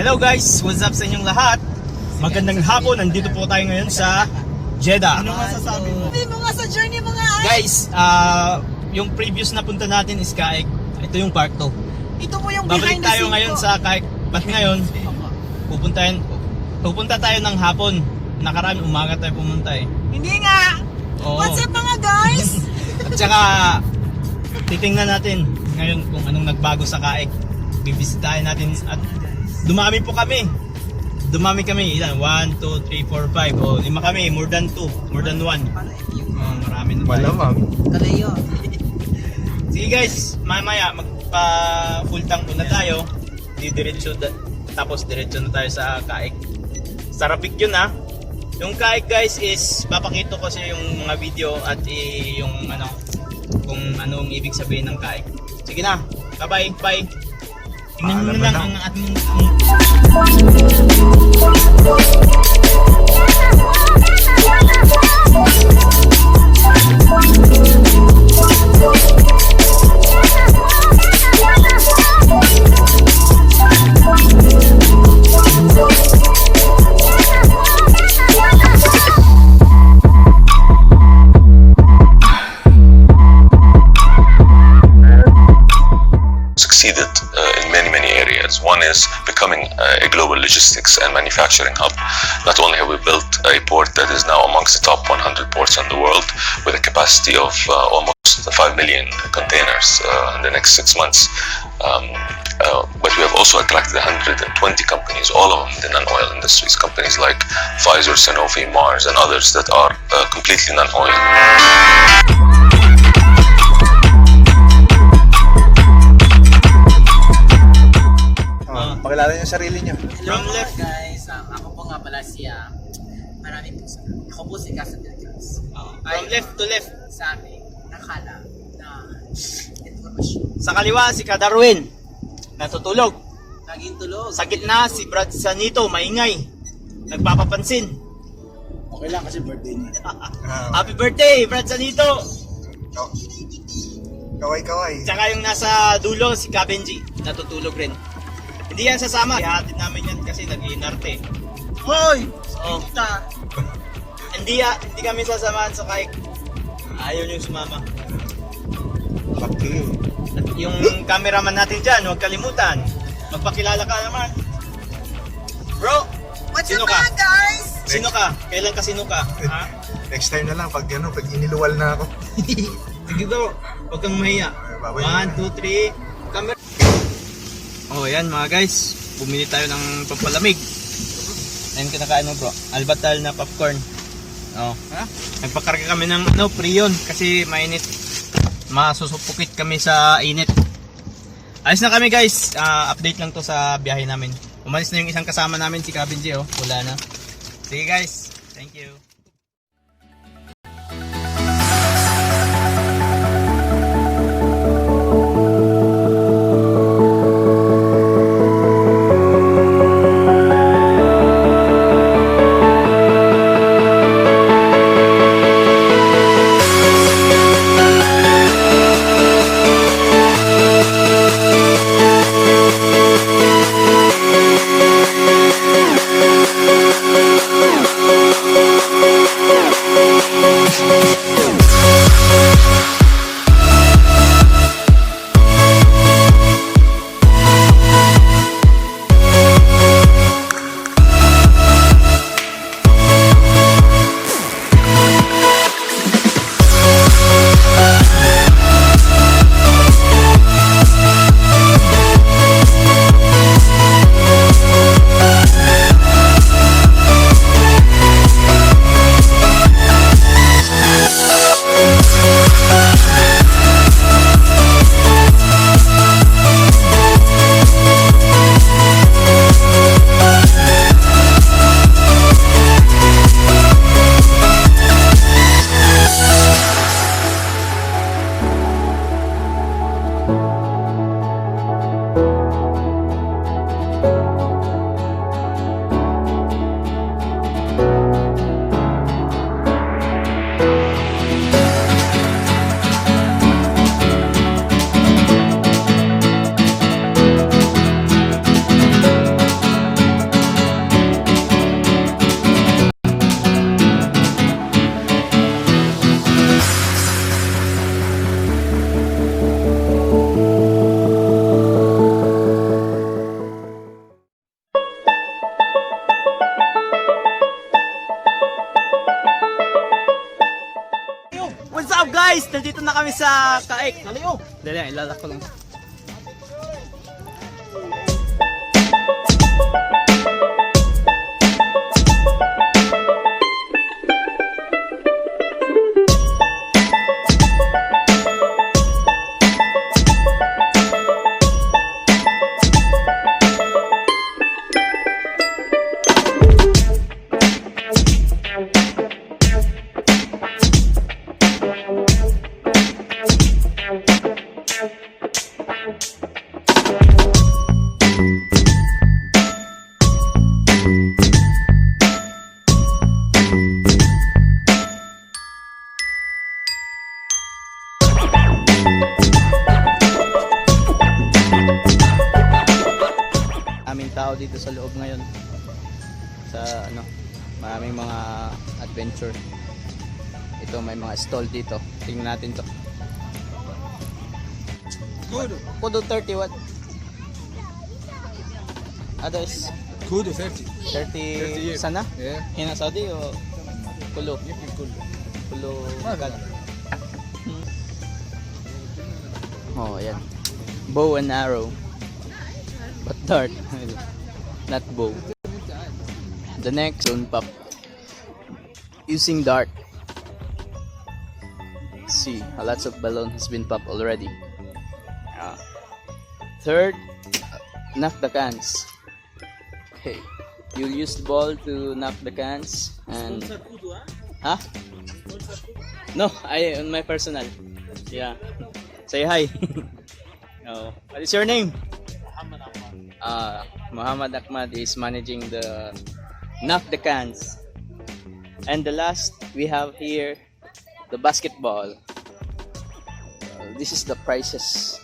Hello guys, what's up sa inyong lahat? Magandang hapon, nandito po tayo ngayon sa Jeddah. Ano masasabi mo? Sabi mo nga sa journey mo nga ay. Guys, yung previous na punta natin is KAEC. Ito yung part 2. Ito po yung Babalik behind the tayo scene ngayon ko. sa KAEC. Ba't ngayon? Pupunta tayo ng hapon. Nakaraan, umaga tayo pumunta eh. Hindi nga. Oo. What's up mga guys? At saka, titingnan natin ngayon kung anong nagbago sa KAEC. Bibisitahin natin at dumami po kami. Dumami kami. Ilan? 1, 2, 3, 4, 5. O, 5 kami. More than 2. More than 1. Marami na tayo. Malamang. Kalayo. Sige guys, mamaya magpa full tank muna tayo. Tapos diretso na tayo sa KAEC. Sarapik yun ha. Yung KAEC guys is papakita ko sa yung mga video at yung ano kung anong ibig sabihin ng KAEC. Sige na. Bye-bye. Bye. Tingnan nyo na lang ang ating succeeded in many areas. One is becoming a global logistics and manufacturing hub. Not only have we built a port that is now amongst the top 100 ports in the world with a capacity of almost 5 million containers in the next 6 months, but we have also attracted 120 companies, all of them in the non-oil industries, companies like Pfizer, Sanofi, Mars, and others that are completely non-oil. Pakilala niyo sarili niyo. Hello From mga left. guys. Ako po nga pala siya. Maraming po sa. Ako po si Casa del Cruz. from left to left. Sa amin, nakala na informasyon. Sa kaliwa si Kadarwin. Natutulog. Naging tulog. Sa gitna si Brad Sanito, maingay. Nagpapapansin. Okay lang kasi birthday niya. Happy birthday, Brad Sanito! Kaway-kaway. Tsaka yung nasa dulo, si Kabenji, natutulog rin. Hindi yan sasama. Ihatid namin yan kasi nag-iinarte. Hoy! So, Kita. hindi kami sasamahan sa KAEC. Ayaw nyo sumama. Lucky. At yung cameraman natin dyan, huwag kalimutan. Magpakilala ka naman. Bro, What's Sino up ka? mga guys? sino ka? Kailan ka sino ka? Ha? Next time na lang pag iniluwal na ako. Sige bro, huwag kang mahiya. Babay. 1, 2, 3, camera. Oh, yan mga guys. Bumili tayo ng pampalamig. Ayun kinakain mo bro. Albatal na popcorn. Oh. Nagpakarga kami ng prion kasi mainit. Masusupukit kami sa init. Ayos na kami guys. Update lang to sa biyahe namin. Umalis na yung isang kasama namin si Kabenji oh. Wala na. Sige guys. Thank you. guys, nandito na kami sa KAEC. Naliyo. Dali, ilalak ko lang. Tao dito sa loob ngayon sa maraming mga adventure. Ito may mga stall dito, tingnan natin to. Kudo 30 what? Others Kudo 30. 30 sana? Yeah. Hina Saudi o kulo? Kulo agad. Oh, ayan. Bow and arrow. But dart, not bow. The next one pop using dart. See, lots of balloon has been popped already. Third, knock the cans. Okay, you'll use the ball to knock the cans and. Huh? No, I on my personal. Yeah. Say hi. Oh, what is your name? Muhammad Ahmad is managing the knock the cans. And the last we have here the basketball. This is the prizes.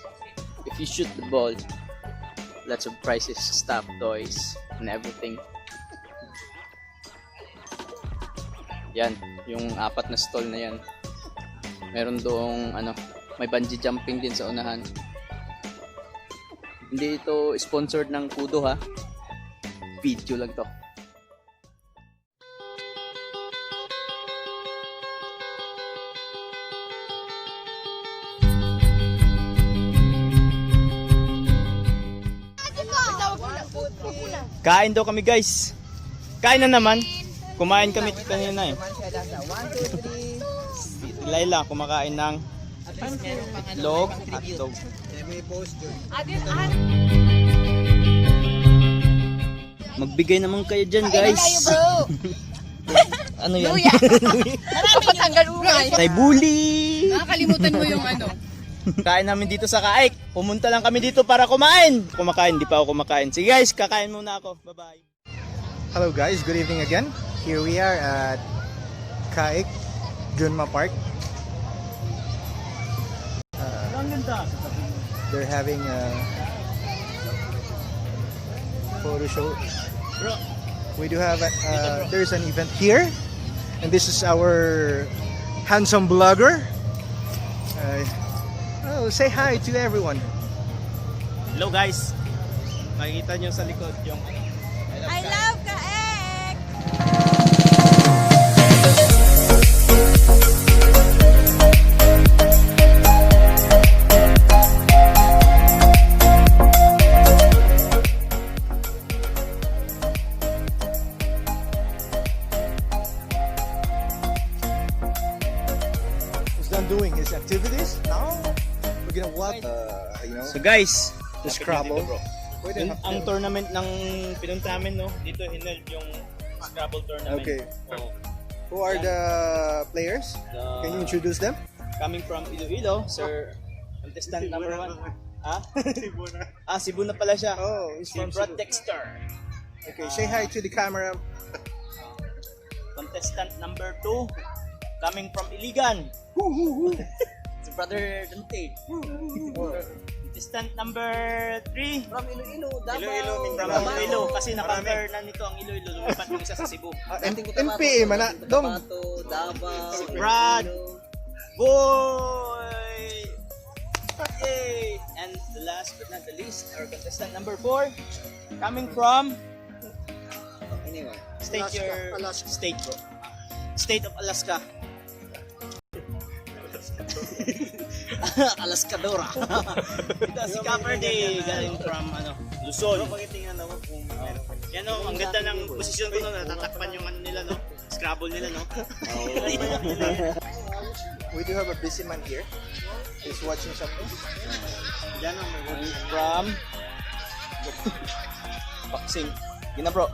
If you shoot the ball, lots of prizes, stuff, toys, and everything. Yan, yung apat na stall na yan. Meron doong may bungee jumping din sa unahan. Hindi ito sponsored ng Kudo ha. Video lang to. Kain daw kami guys. Kain na naman. Kumain kami kanina eh. Laila kumakain ng itlog at dog. Magbigay naman kayo dyan guys. Ano yan? Napatanggal umay. Tay bully. Nakakalimutan mo yung Kain namin dito sa KAEC. Pumunta lang kami dito para kumain. Kumakain, di pa ako kumakain. Sige guys, kakain muna ako. Bye-bye. Hello guys, good evening again. Here we are at KAEC, Junma Park. They're having a photo show. We do have there's an event here, and this is our handsome blogger. Say hi to everyone. Hello guys. Makikita nyo sa likod yung I love KAEC! Who's done doing his activities? Now we're gonna walk. So guys, The Scrabble. ang tournament ng pinunta namin dito hineld yung Scrabble tournament. Okay. Oh, Who are the players? Can you introduce them? coming from Iloilo, Sir contestant number 1. Ah? Cebu na pala siya. Oh, he's Si from Brad Cebu. Dexter. Okay, say hi to the camera. Contestant number 2 coming from Iligan. Si Brother Dante. Contestant number 3 From Iloilo, from Iloilo kasi na-counter na nito ang Iloilo, lumipat yung isa sa Cebu. NPA man na. Dom. Davao, Si Brad. Boy! Yay! And the last but not the least, our contestant number 4 coming from state your Alaska. state bro. State of Alaska. Alaskadora. Ito si Kaperdi, galing from Luzon. Pakitingnan naman kung meron ka. Yan o, ang ganda ng posisyon ko no, natatakpan yung nila no, Scrabble nila no. We do have a busy man here. He's watching something. Yan o, from boxing. Yun na bro.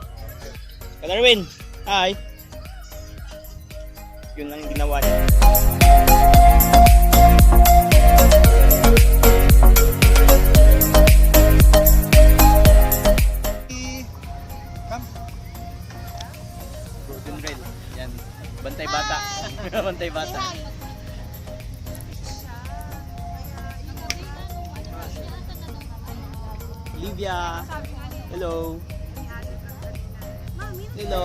Kadarwin, hi. Yun lang yung ginawa niya. Golden rail. Yan. Bantay bata. Bantay bata. Olivia. Hello. Hello.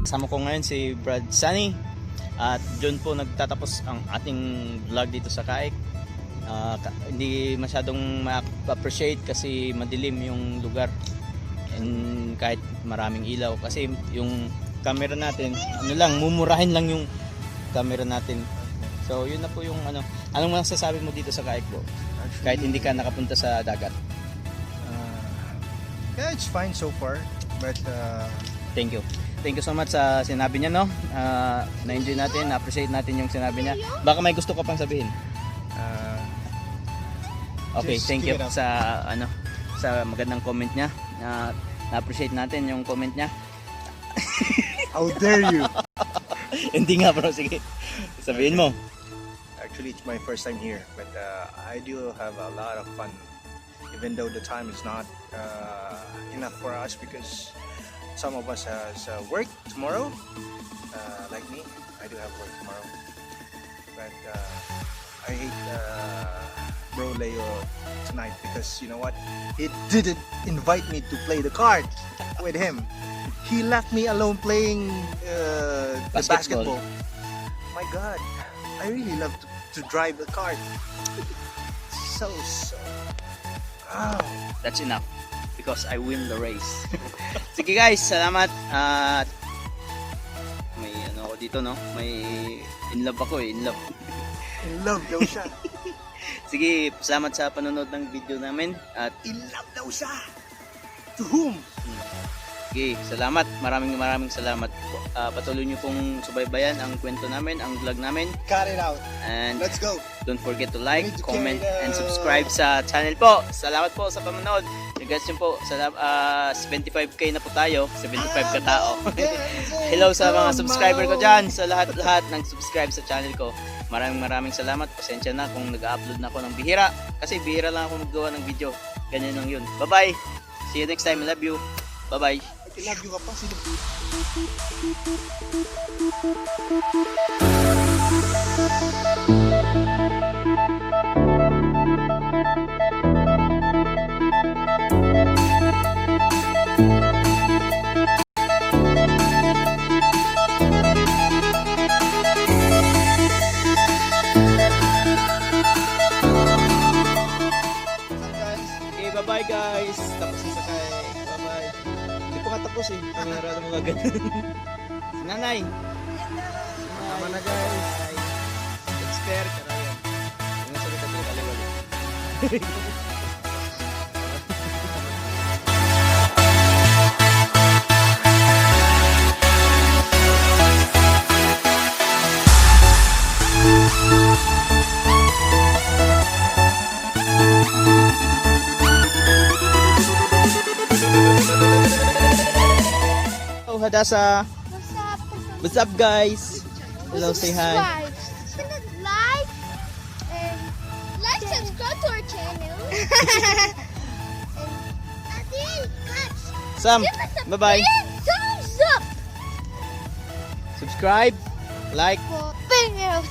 Kasama ko ngayon si Brad Sunny at doon po nagtatapos ang ating vlog dito sa KAEC. Hindi masyadong ma-appreciate kasi madilim yung lugar and kahit maraming ilaw kasi yung camera natin ano lang, mumurahin lang yung camera natin. So yun na po yung ano. Anong masasabi mo dito sa KAEC bro? Kahit hindi ka nakapunta sa dagat. Yeah, it's fine so far. But Thank you. Thank you so much sa sinabi niya, no? Na-enjoy natin, na-appreciate natin yung sinabi niya. Baka may gusto ka pang sabihin. Okay, just thank keep you it up. sa ano sa magandang comment niya. Na-appreciate natin yung comment niya. how dare you? Hindi nga bro, sige. Sabihin mo. Actually, it's my first time here, but I do have a lot of fun. Even though the time is not enough for us because some of us has work tomorrow. Like me, I do have work tomorrow. But I hate Bro Leo tonight because you know what? He didn't invite me to play the card with him. He left me alone playing the basketball. My God, I really love to drive the cart. So. Oh. That's enough because I win the race. Sige guys, salamat at may ano ako dito, no? May in love ako eh, in love. In love daw siya. Sige, salamat sa panonood ng video namin at In love daw siya. To whom? sige, salamat. Maraming salamat. Patuloy niyo pong subaybayan ang kwento namin, ang vlog namin. Cut it out. And Let's go. don't forget to like, We need to comment, carry the- and subscribe sa channel po. Salamat po sa panonood. Regards nyo po, 75k na po tayo. 75 ka tao. Hello sa mga subscriber ko dyan. Sa lahat ng subscribe sa channel ko. Maraming salamat. Pasensya na kung nag-upload na ako ng bihira. Kasi bihira lang ako maggawa ng video. Ganyan lang yun. Bye-bye. See you next time. I love you. Bye-bye. I love you ka pa. Sino? Okay, bye-bye guys. Tapos na sakay. Bye-bye. Hindi pa ka tapos eh. Pangyara mo agad. Si Nanay. Tama na guys. Expert. Karaya. Yung sabi ko kaliwali. Oh, Hadasa. What's up? What's up guys? Hello, say hi. Like and subscribe to our channel. And then Sam, give us a bye-bye. big thumbs up Subscribe, like, for fingers.